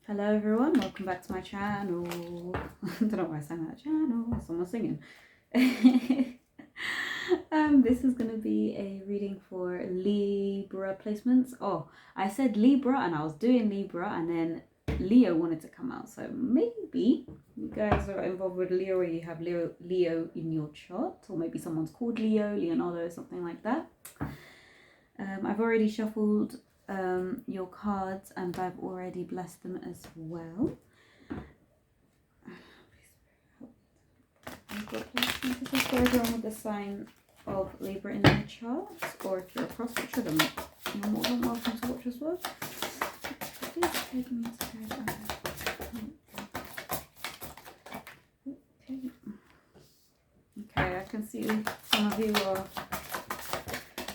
Hello everyone, welcome back to my channel. I don't know why I sang that channel, someone's singing. This is going to be a reading for Libra placements. Oh, I said Libra and I was doing Libra and then Leo wanted to come out. So maybe you guys are involved with Leo or you have Leo in your chart, or maybe someone's called Leo, Leonardo, something like that. I've already shuffled your cards and I've already blessed them as well. This is for everyone with the sign of Libra in their charts, or if you're a cross watcher, then you're more than welcome to watch as well. Okay, I can see some of you are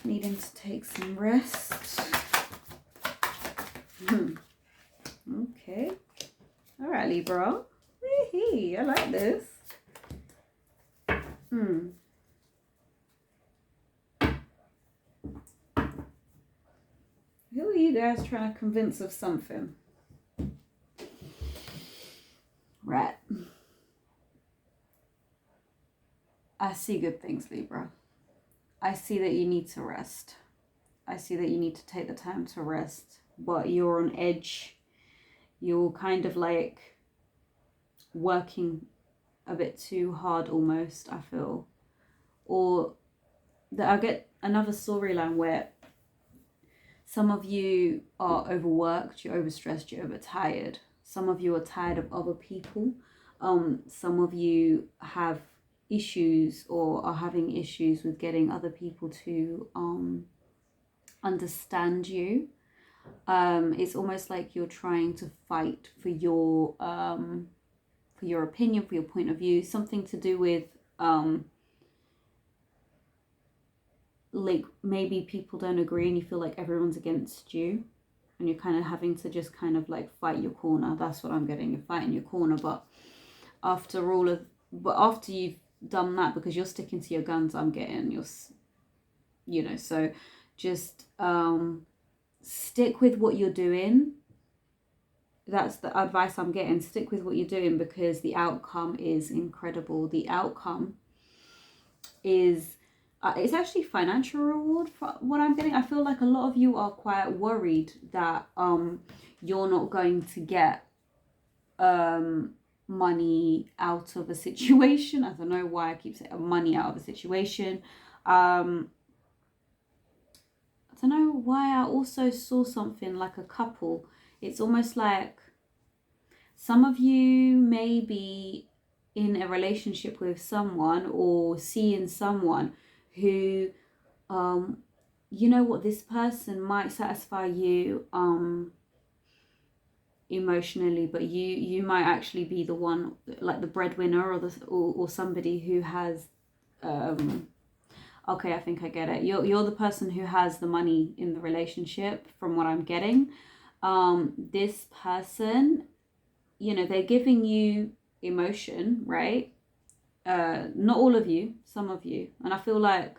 needing to take some rest. Okay. All right, Libra. Wee-hee, I like this. Who are you guys trying to convince of something? Right. I see good things, Libra. I see that you need to rest. I see that you need to take the time to rest, but you're on edge. You're kind of like working a bit too hard almost, I feel. Or that I get another storyline where some of you are overworked, you're overstressed, you're overtired. Some of you are tired of other people. Some of you have issues or are having issues with getting other people to understand you. It's almost like you're trying to fight for your opinion, for your point of view, something to do with like maybe people don't agree and you feel like everyone's against you and you're kind of having to just kind of like fight your corner. That's what I'm getting. You're fighting your corner, but after you've done that, because you're sticking to your guns, I'm getting so just stick with what you're doing. That's the advice I'm getting. Stick with what you're doing because the outcome is incredible. The outcome is it's actually financial reward for what I'm getting. I feel like a lot of you are quite worried that you're not going to get money out of a situation. I don't know why I keep saying money out of a situation. I don't know why I also saw something like a couple. It's almost like some of you may be in a relationship with someone or seeing someone who, you know what, this person might satisfy you emotionally, but you might actually be the one, like the breadwinner or somebody who has okay, I think I get it. You're the person who has the money in the relationship, from what I'm getting. This person, they're giving you emotion, right? Not all of you, some of you. And I feel like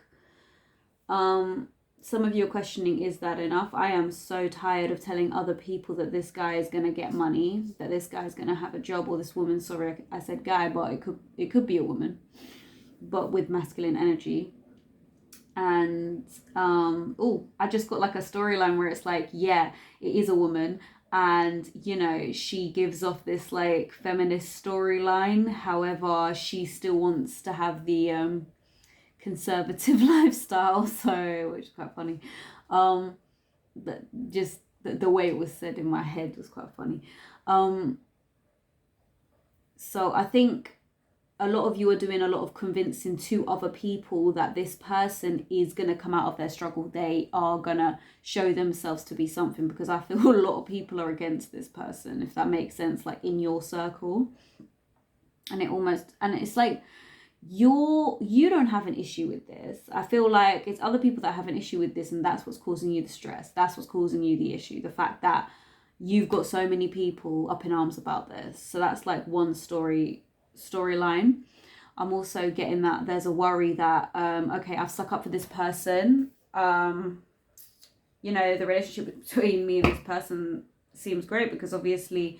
some of you are questioning, is that enough? I am so tired of telling other people that this guy is going to get money, that this guy is going to have a job, or this woman, sorry, I said guy, but it could be a woman, but with masculine energy. And I just got like a storyline where it's like, yeah, it is a woman, and she gives off this like feminist storyline. However, she still wants to have the conservative lifestyle, so, which is quite funny. But just the way it was said in my head was quite funny. So I think a lot of you are doing a lot of convincing to other people that this person is going to come out of their struggle. They are going to show themselves to be something, because I feel a lot of people are against this person, if that makes sense, like in your circle. And it's like you don't have an issue with this. I feel like it's other people that have an issue with this, and that's what's causing you the stress. That's what's causing you the issue. The fact that you've got so many people up in arms about this. So that's like one storyline. I'm also getting that there's a worry that okay, I've stuck up for this person. The relationship between me and this person seems great, because obviously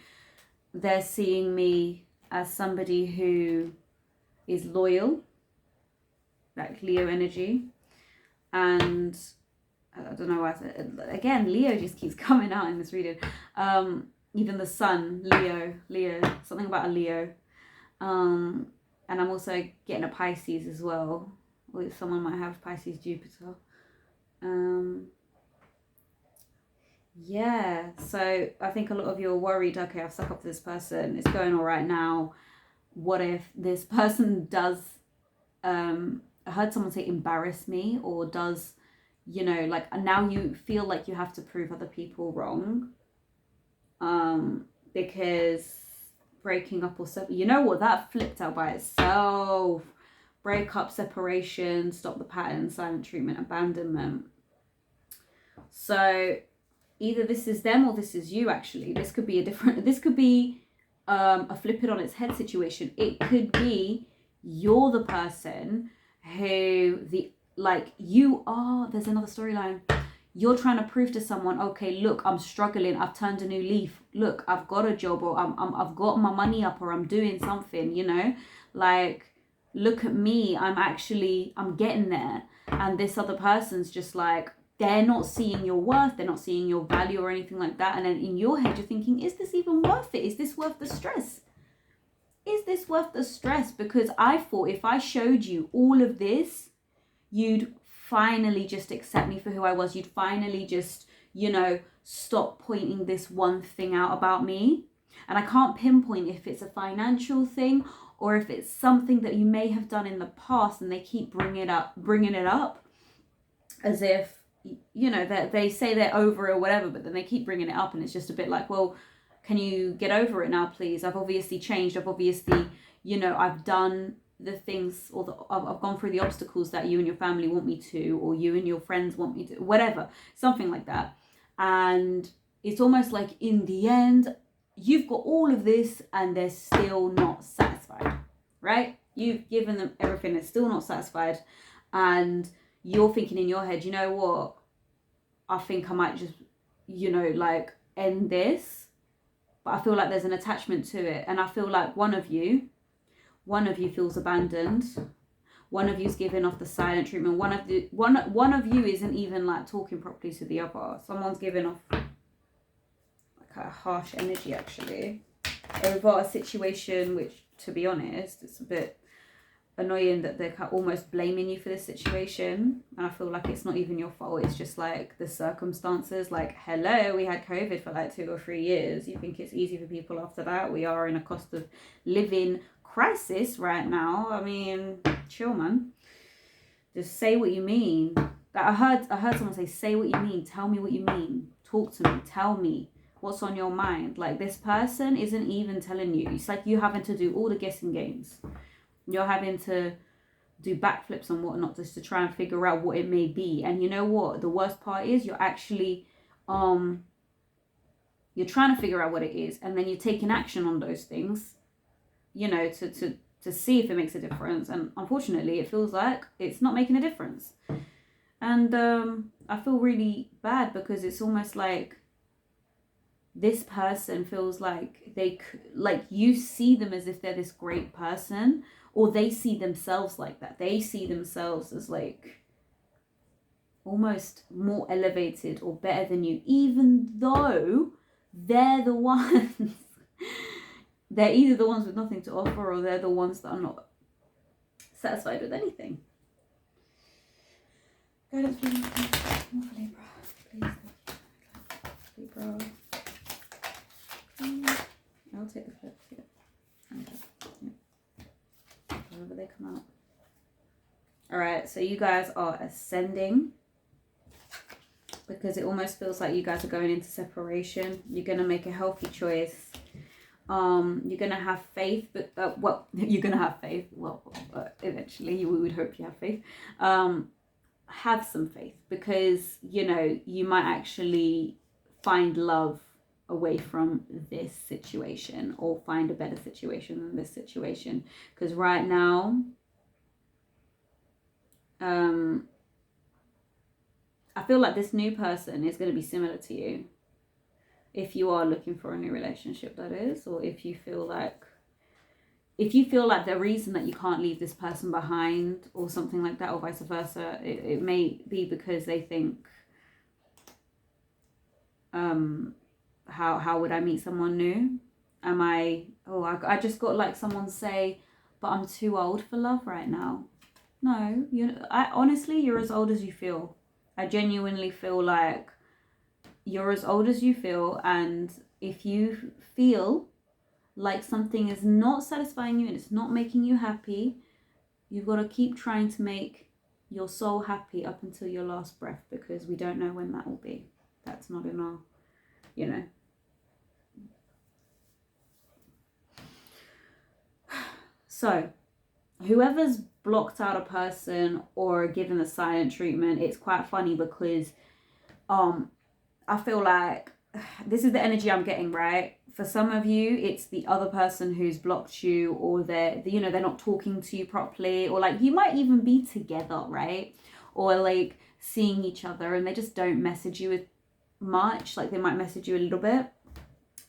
they're seeing me as somebody who is loyal, like Leo energy. And I don't know why I said, again, Leo just keeps coming out in this reading. Even the sun, Leo, something about a Leo. And I'm also getting a Pisces as well. Or someone might have Pisces Jupiter. Yeah, so I think a lot of you are worried, okay, I've stuck up for this person, it's going all right now. What if this person does, I heard someone say embarrass me, or does, you know, like now you feel like you have to prove other people wrong. Because breaking up or so, you know what, that flipped out by itself. Break up, separation, stop the pattern, silent treatment, abandonment. So either this is them or this is you. Actually, this could be a flip it on its head situation. It could be you're the person who there's another storyline. You're trying to prove to someone, okay, look, I'm struggling, I've turned a new leaf, look, I've got a job, or I've got my money up, or I'm doing something, you know, like, look at me, I'm getting there. And this other person's just like, they're not seeing your worth, they're not seeing your value or anything like that. And then in your head, you're thinking, is this even worth it? Is this worth the stress? Is this worth the stress? Because I thought if I showed you all of this, you'd finally just accept me for who I was. You'd finally just, you know, stop pointing this one thing out about me. And I can't pinpoint if it's a financial thing or if it's something that you may have done in the past, and they keep bringing it up as if, you know, that they say they're over it or whatever, but then they keep bringing it up, and it's just a bit like, well, can you get over it now, please? I've obviously changed. I've obviously, you know, I've done the things, or I've gone through the obstacles that you and your family want me to, or you and your friends want me to, whatever, something like that. And it's almost like in the end, you've got all of this and they're still not satisfied, right? You've given them everything, they're still not satisfied. And you're thinking in your head, you know what? I think I might just, you know, like end this. But I feel like there's an attachment to it. And I feel like one of you feels abandoned. One of you's giving off the silent treatment. One of you isn't even like talking properly to the other. Someone's giving off like a harsh energy actually over a situation, which, to be honest, it's a bit annoying that they're almost blaming you for this situation. And I feel like it's not even your fault. It's just like the circumstances. Like, hello, we had COVID for like 2 or 3 years. You think it's easy for people after that? We are in a cost of living crisis right now. I mean, chill, man. Just say what you mean. Like I heard someone say what you mean. Tell me what you mean. Talk to me. Tell me what's on your mind. Like, this person isn't even telling you. It's like you having to do all the guessing games. You're having to do backflips and whatnot just to try and figure out what it may be. And you know what? The worst part is you're actually you're trying to figure out what it is, and then you're taking action on those things, you know, to see if it makes a difference. And unfortunately, it feels like it's not making a difference. And I feel really bad because it's almost like this person feels like you see them as if they're this great person, or they see themselves like that. They see themselves as like almost more elevated or better than you, even though they're the ones they're either the ones with nothing to offer, or they're the ones that are not satisfied with anything. Guidance, please. More for Libra, please. Libra. I'll take the flips, yeah. Whenever they come out. Alright, so you guys are ascending, because it almost feels like you guys are going into separation. You're going to make a healthy choice. You're going to have faith, but you're going to have faith. Eventually we would hope you have faith. Have some faith, because, you know, you might actually find love away from this situation, or find a better situation than this situation. Because right now, I feel like this new person is going to be similar to you. if you are looking for a new relationship, that is, or if you feel like the reason that you can't leave this person behind or something like that, or vice versa, it may be because they think, how would I meet someone new? I just got like someone say, but I'm too old for love right now. No, honestly, you're as old as you feel. I genuinely feel like you're as old as you feel, and if you feel like something is not satisfying you and it's not making you happy, you've got to keep trying to make your soul happy up until your last breath, because we don't know when that will be. That's not in our, So, whoever's blocked out a person or given the silent treatment, it's quite funny because I feel like this is the energy I'm getting, right? For some of you, it's the other person who's blocked you, or they're not talking to you properly, or like you might even be together, right? Or like seeing each other and they just don't message you with much, like they might message you a little bit.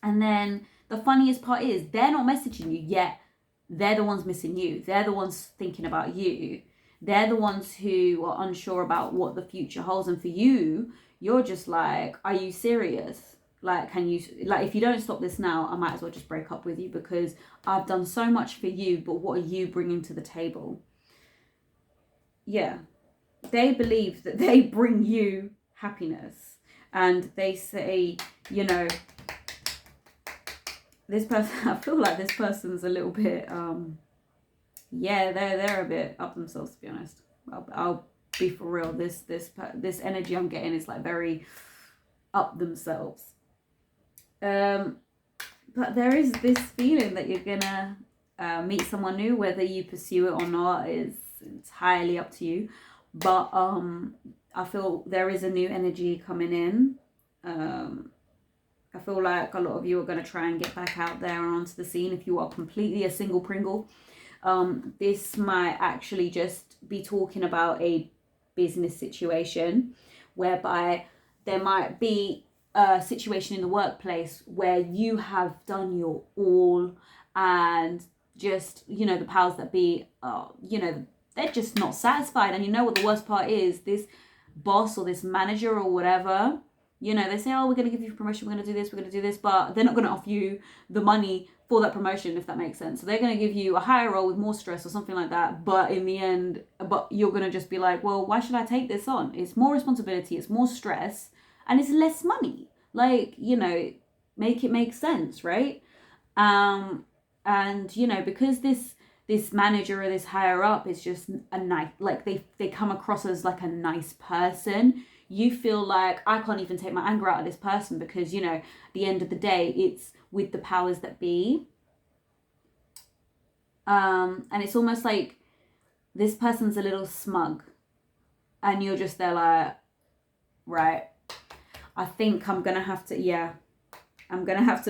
And then the funniest part is they're not messaging you yet. They're the ones missing you. They're the ones thinking about you. They're the ones who are unsure about what the future holds. And for you, you're just like, are you serious? Like, if you don't stop this now, I might as well just break up with you, because I've done so much for you, but what are you bringing to the table? Yeah. They believe that they bring you happiness. And they say, this person, I feel like this person's a little bit, they're a bit up themselves, to be honest. I'll be for real. This energy I'm getting is like very up themselves. But there is this feeling that you're gonna meet someone new. Whether you pursue it or not is entirely up to you. But I feel there is a new energy coming in. I feel like a lot of you are going to try and get back out there and onto the scene. If you are completely a single Pringle, this might actually just be talking about a business situation, whereby there might be a situation in the workplace where you have done your all, and just, the powers that be, they're just not satisfied. And you know what the worst part is? This boss or this manager or whatever, they say, oh, we're going to give you a promotion, we're going to do this, but they're not going to offer you the money for that promotion, if that makes sense. So they're going to give you a higher role with more stress or something like that, but in the end, you're going to just be like, well, why should I take this on? It's more responsibility, it's more stress, and it's less money. Like, make it make sense, right? And, because this manager or this higher up is just a nice, like they come across as like a nice person, you feel like, I can't even take my anger out of this person, because, at the end of the day, it's with the powers that be. And it's almost like this person's a little smug, and you're just there like, right, I think I'm going to have to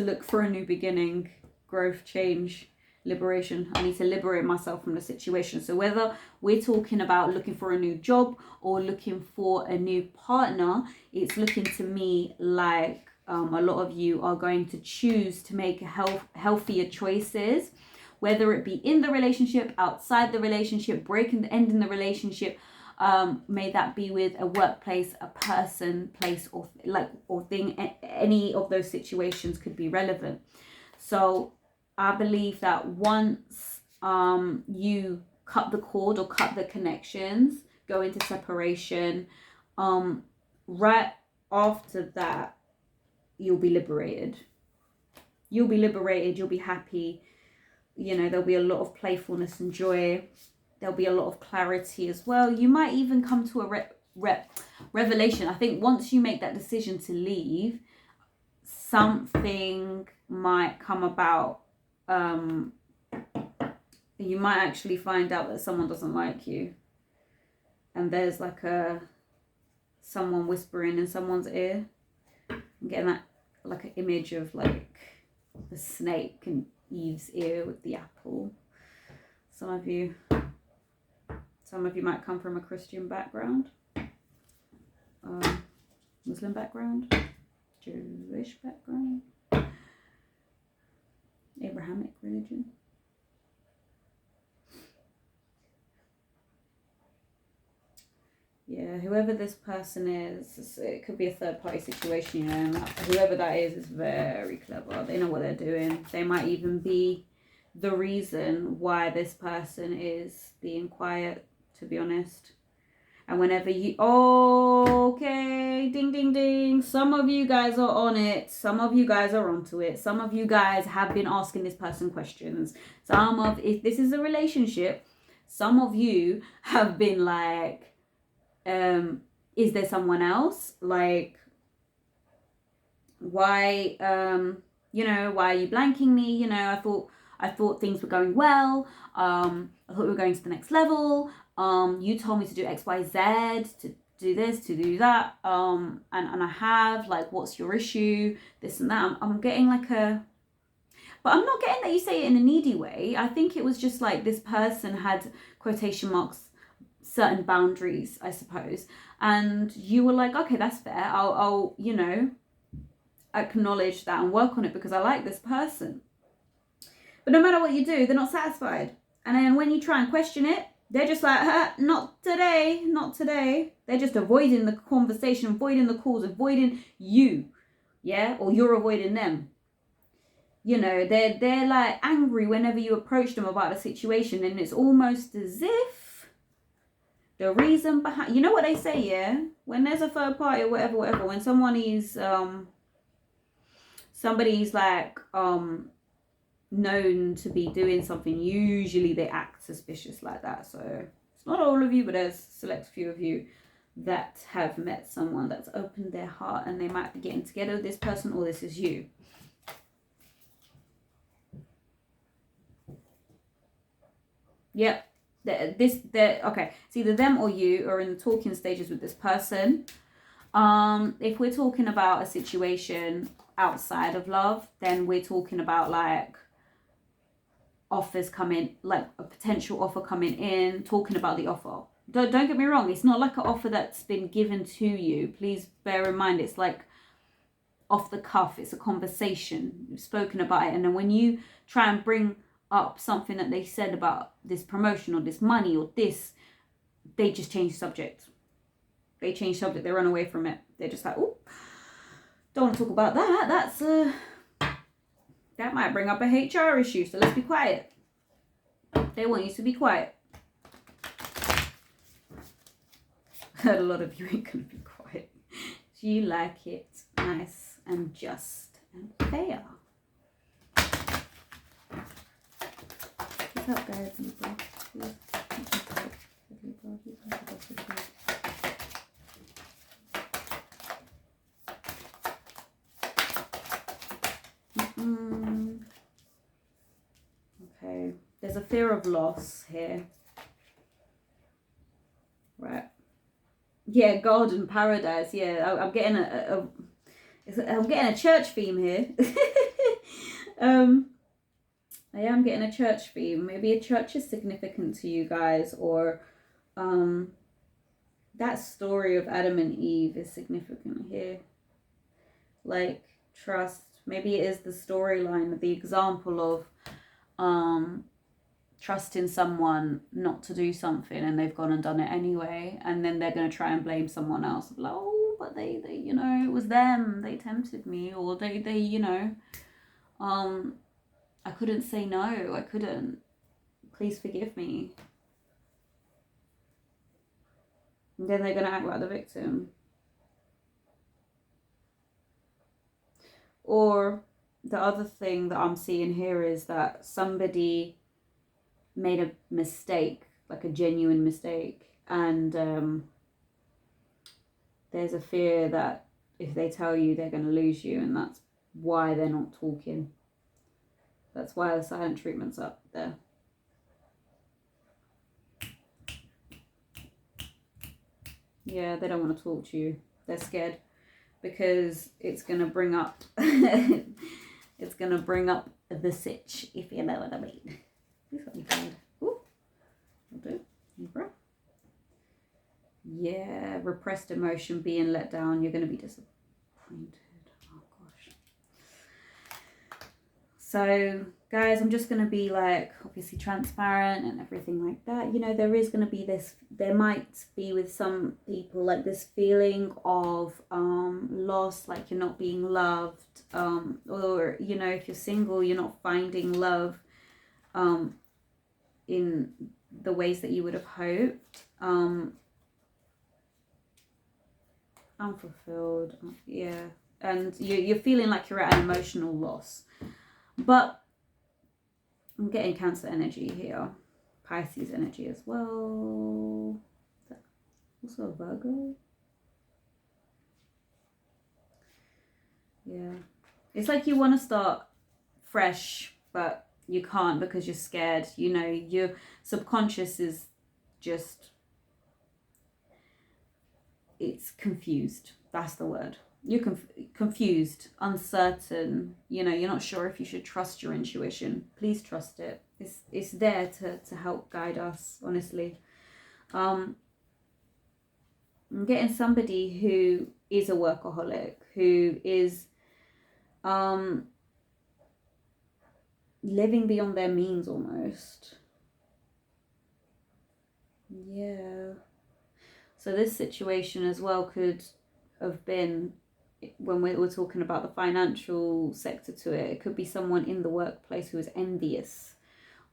look for a new beginning, growth, change, liberation. I need to liberate myself from the situation. So whether we're talking about looking for a new job or looking for a new partner, it's looking to me like a lot of you are going to choose to make healthier choices, whether it be in the relationship, outside the relationship, ending the relationship. May that be with a workplace, a person, place, or thing. Any of those situations could be relevant. So I believe that once you cut the cord or cut the connections, go into separation, right after that, you'll be liberated. You'll be happy. There'll be a lot of playfulness and joy. There'll be a lot of clarity as well. You might even come to a revelation. I think once you make that decision to leave, something might come about. You might actually find out that someone doesn't like you, and there's like someone whispering in someone's ear. I'm getting that like an image of like the snake in Eve's ear with the apple. Some of you might come from a Christian background, Muslim background, Jewish background. Abrahamic religion. Yeah, whoever this person is, it could be a third party situation, you know, and whoever that is very clever. They know what they're doing. They might even be the reason why this person is being quiet, to be honest. And whenever you, okay, ding, ding, ding. Some of you guys are on it. Some of you guys are onto it. Some of you guys have been asking this person questions. If this is a relationship, some of you have been like, is there someone else? Like, why, why are you blanking me? You know, I thought things were going well. I thought we were going to the next level. You told me to do X, Y, Z, to do this, to do that. And I have, like, what's your issue? This and that. I'm getting like but I'm not getting that you say it in a needy way. I think it was just like this person had, quotation marks, certain boundaries, I suppose, and you were like, okay, that's fair, I'll acknowledge that and work on it because I like this person. But no matter what you do, they're not satisfied, and then when you try and question it, they're just like, not today, not today. They're just avoiding the conversation, avoiding the calls, avoiding you, yeah, or you're avoiding them. You know, they're like angry whenever you approach them about a situation, and it's almost as if the reason behind, you know what they say, yeah? When there's a third party or whatever, when somebody's like known to be doing something, usually they act suspicious like that. So it's not all of you, but there's a select few of you that have met someone that's opened their heart, and they might be getting together with this person, or this is you. Yep. Okay, it's either them or you are in the talking stages with this person. If we're talking about a situation outside of love, then we're talking about like offers coming, like a potential offer coming in, talking about the offer. Don't get me wrong, it's not like an offer that's been given to you. Please bear in mind, it's like off the cuff, it's a conversation, you've spoken about it, and then when you try and bring up something that they said about this promotion or this money or this, they just change subject. They change subject, they run away from it. They're just like, oh, don't want to talk about that. That's that might bring up a HR issue, so let's be quiet. They want you to be quiet. A lot of you ain't gonna be quiet. You like it nice and just and fair. What's up, guys? Okay, there's a fear of loss here. Right. Yeah, garden paradise. Yeah, I'm getting I'm getting a church theme here. I am getting a church theme. Maybe a church is significant to you guys, or that story of Adam and Eve is significant here. Like trust. Maybe it is the storyline, the example of trusting someone not to do something, and they've gone and done it anyway, and then they're going to try and blame someone else. Like, oh, but they you know, it was them, they tempted me, or they you know, I couldn't say no, I couldn't, please forgive me. And then they're going to act like the victim. Or the other thing that I'm seeing here is that somebody made a mistake, like a genuine mistake, and there's a fear that if they tell you, they're going to lose you, and that's why they're not talking. That's why the silent treatment's up there. Yeah, they don't want to talk to you. They're scared because it's going to bring up it's going to bring up the sitch, if you know what I mean. This one good. Ooh, will do. Libra. Yeah, repressed emotion, being let down. You're going to be disappointed. Oh So guys, I'm just going to be like obviously transparent and everything like that. You know, there is going to be this, there might be with some people like this feeling of loss, like you're not being loved, or you know, if you're single, you're not finding love in the ways that you would have hoped. Unfulfilled, yeah, and you're feeling like you're at an emotional loss. But I'm getting Cancer energy here, Pisces energy as well. Also a Virgo. Yeah, it's like you want to start fresh, but you can't because you're scared. You know, your subconscious is just, it's confused. That's the word. You're confused, uncertain. You know, you're not sure if you should trust your intuition. Please trust it. It's there to help guide us, honestly. I'm getting somebody who is a workaholic, who is living beyond their means almost. Yeah. So this situation as well could have been, when we're talking about the financial sector to it, it could be someone in the workplace who is envious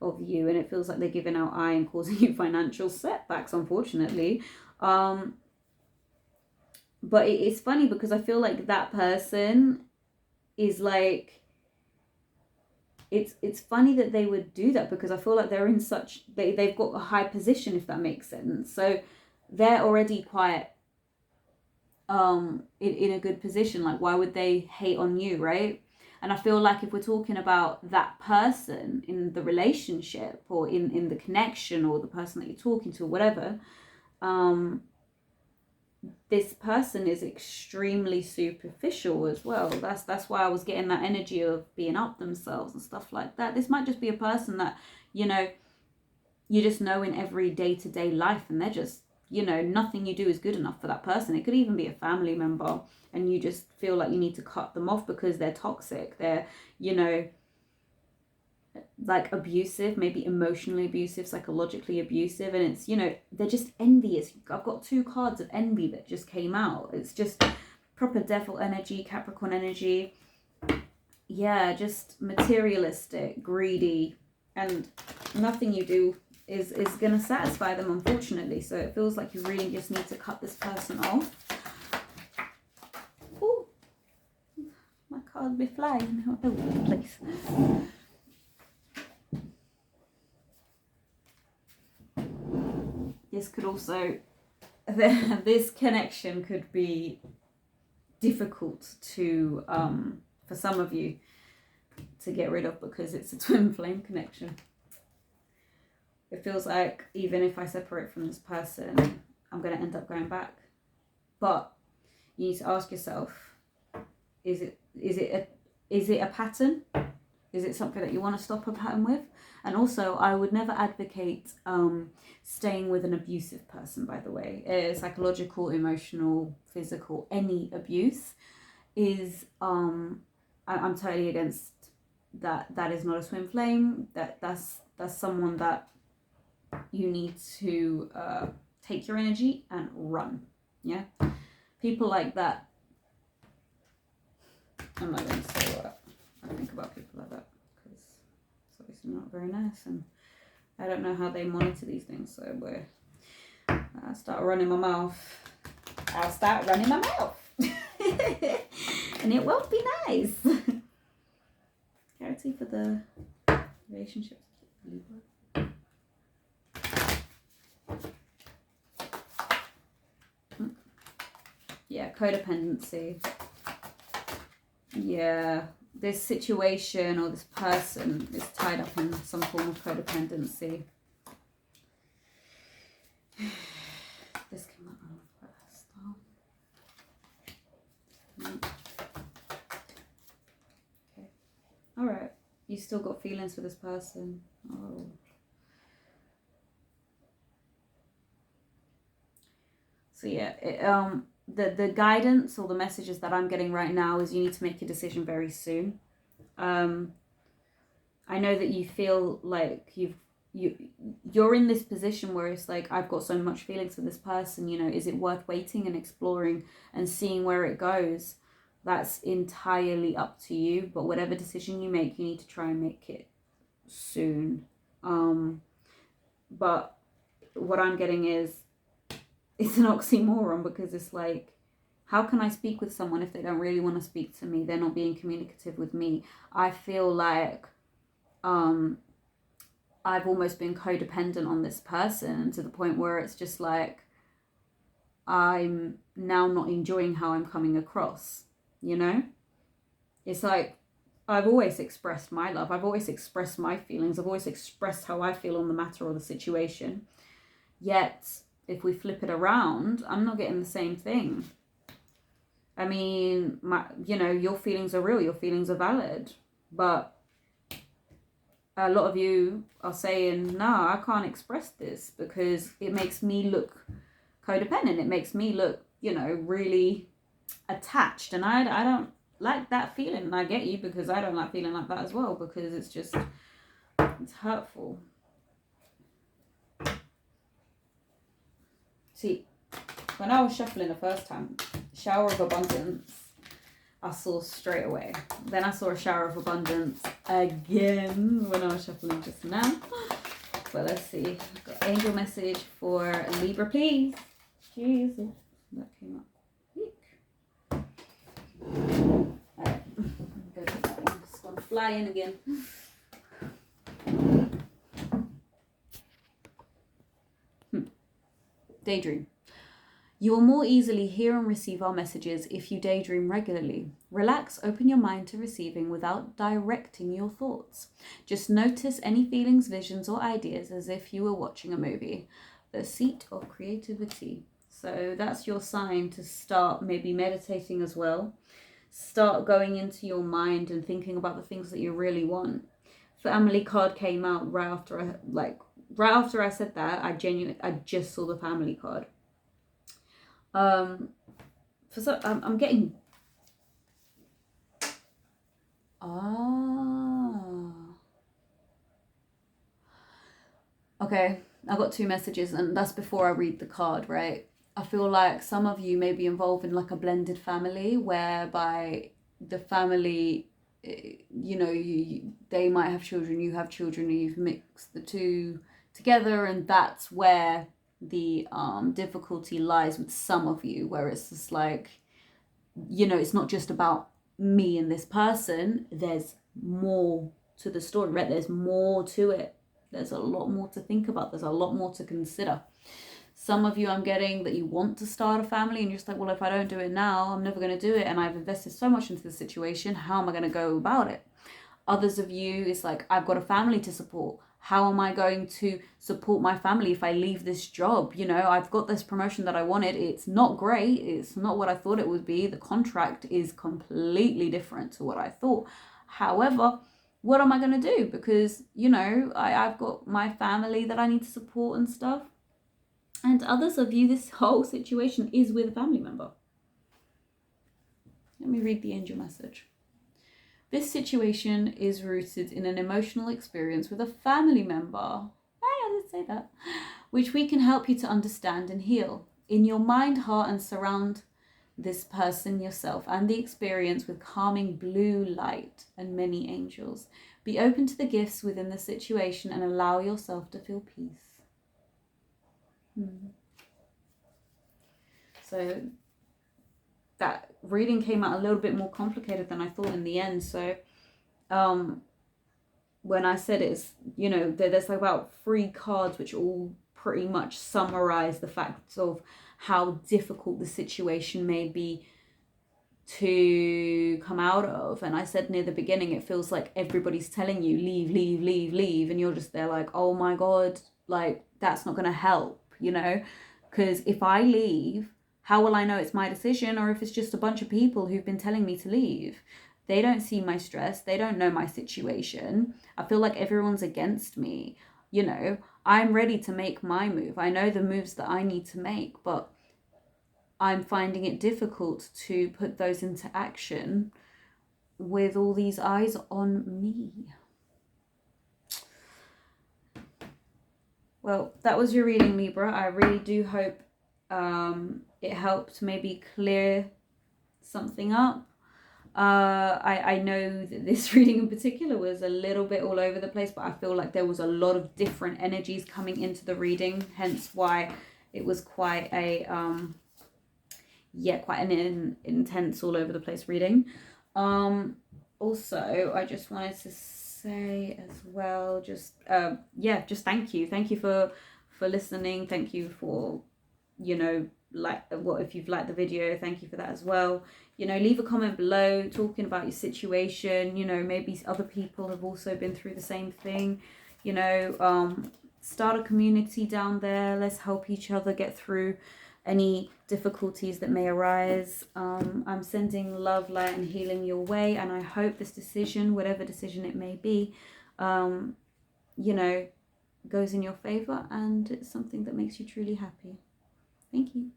of you, and it feels like they're giving out eye and causing you financial setbacks, unfortunately. But it's funny because I feel like that person is like, it's funny that they would do that, because I feel like they're in such, they've got a high position, if that makes sense. So they're already quite in a good position. Like, why would they hate on you, right? And I feel like if we're talking about that person in the relationship, or in the connection, or the person that you're talking to, or whatever, this person is extremely superficial as well. That's why I was getting that energy of being up themselves and stuff like that. This might just be a person that, you know, you just know in every day-to-day life, and they're just, you know, nothing you do is good enough for that person. It could even be a family member, and you just feel like you need to cut them off because they're toxic. They're, you know, like abusive, maybe emotionally abusive, psychologically abusive, and it's, you know, they're just envious. I've got 2 cards of envy that just came out. It's just proper devil energy, Capricorn energy. Yeah, just materialistic, greedy, and nothing you do is gonna satisfy them, unfortunately. So it feels like you really just need to cut this person off. Oh, my card be flying all over the place. This could also, this connection could be difficult to, for some of you, to get rid of, because it's a twin flame connection. It feels like even if I separate from this person, I'm going to end up going back. But you need to ask yourself, is it a pattern? Is it something that you want to stop a pattern with? And also, I would never advocate staying with an abusive person, by the way. Psychological, emotional, physical, any abuse is, I'm totally against that. That is not a twin flame. That's someone that you need to take your energy and run. Yeah? People like that, I'm not going to say what I think about people like that, because it's obviously not very nice, and I don't know how they monitor these things. So I'll start running my mouth. And it won't be nice. Clarity for the relationships. Yeah, codependency. Yeah, this situation or this person is tied up in some form of codependency. This came out on the first. Okay. All right. You still got feelings for this person. Oh. So yeah, the guidance or the messages that I'm getting right now is you need to make a decision very soon. I know that you feel like you're in this position where it's like, I've got so much feelings for this person, you know, is it worth waiting and exploring and seeing where it goes? That's entirely up to you, but whatever decision you make, you need to try and make it soon. But what I'm getting is, it's an oxymoron, because it's like, how can I speak with someone if they don't really want to speak to me? They're not being communicative with me. I feel like I've almost been codependent on this person to the point where it's just like, I'm now not enjoying how I'm coming across, you know? It's like, I've always expressed my love. I've always expressed my feelings. I've always expressed how I feel on the matter or the situation. Yet, if we flip it around, I'm not getting the same thing. I mean, your feelings are real. Your feelings are valid. But a lot of you are saying, no, I can't express this because it makes me look codependent. It makes me look, really attached. And I don't like that feeling. And I get you, because I don't like feeling like that as well, because it's hurtful. See, when I was shuffling the first time, shower of abundance, I saw straight away. Then I saw a shower of abundance again when I was shuffling just now. But let's see. I've got angel message for Libra, please. Jesus. That came up quick. Alright. It's gone flying again. Daydream. You will more easily hear and receive our messages if you daydream regularly. Relax, open your mind to receiving without directing your thoughts. Just notice any feelings, visions, or ideas as if you were watching a movie. The seat of creativity. So that's your sign to start maybe meditating as well. Start going into your mind and thinking about the things that you really want. Family card came out right after I said that. I just saw the family card. I'm getting okay, I got two messages, and that's before I read the card, right? I feel like some of you may be involved in like a blended family, whereby the family, they might have children, you have children, and you've mixed the two together, and that's where the difficulty lies with some of you, where it's just like, it's not just about me and this person. There's more to the story, right? There's more to it. There's a lot more to think about. There's a lot more to consider. Some of you, I'm getting that you want to start a family, and you're just like, well, if I don't do it now, I'm never going to do it, and I've invested so much into the situation. How am I going to go about it? Others of you, it's like, I've got a family to support. How am I going to support my family if I leave this job? I've got this promotion that I wanted. It's not great. It's not what I thought it would be. The contract is completely different to what I thought. However, what am I going to do? Because, I've got my family that I need to support and stuff. And others of you, this whole situation is with a family member. Let me read the angel message. This situation is rooted in an emotional experience with a family member. Hey, I didn't say that. Which we can help you to understand and heal. In your mind, heart, and surround this person, yourself, and the experience with calming blue light and many angels. Be open to the gifts within the situation and allow yourself to feel peace. So that reading came out a little bit more complicated than I thought in the end. So when I said it's, there's about 3 cards which all pretty much summarize the facts of how difficult the situation may be to come out of. And I said near the beginning, it feels like everybody's telling you leave, leave, leave, leave, and you're just there like, oh my god, like that's not going to help, because if I leave, how will I know it's my decision, or if it's just a bunch of people who've been telling me to leave? They don't see my stress. They don't know my situation. I feel like everyone's against me. I'm ready to make my move. I know the moves that I need to make, but I'm finding it difficult to put those into action with all these eyes on me. Well, that was your reading, Libra. I really do hope it helped maybe clear something up. I know that this reading in particular was a little bit all over the place, but I feel like there was a lot of different energies coming into the reading, hence why it was quite a quite an intense all over the place reading. Also, I just wanted to say as well, just thank you for listening. Thank you for, you know, like what if you've liked the video, thank you for that as well. You know, leave a comment below talking about your situation. You know, maybe other people have also been through the same thing. You know, start a community down there. Let's help each other get through any difficulties that may arise. I'm sending love, light and healing your way, and I hope this decision, whatever decision it may be, you know, goes in your favor and it's something that makes you truly happy. Thank you.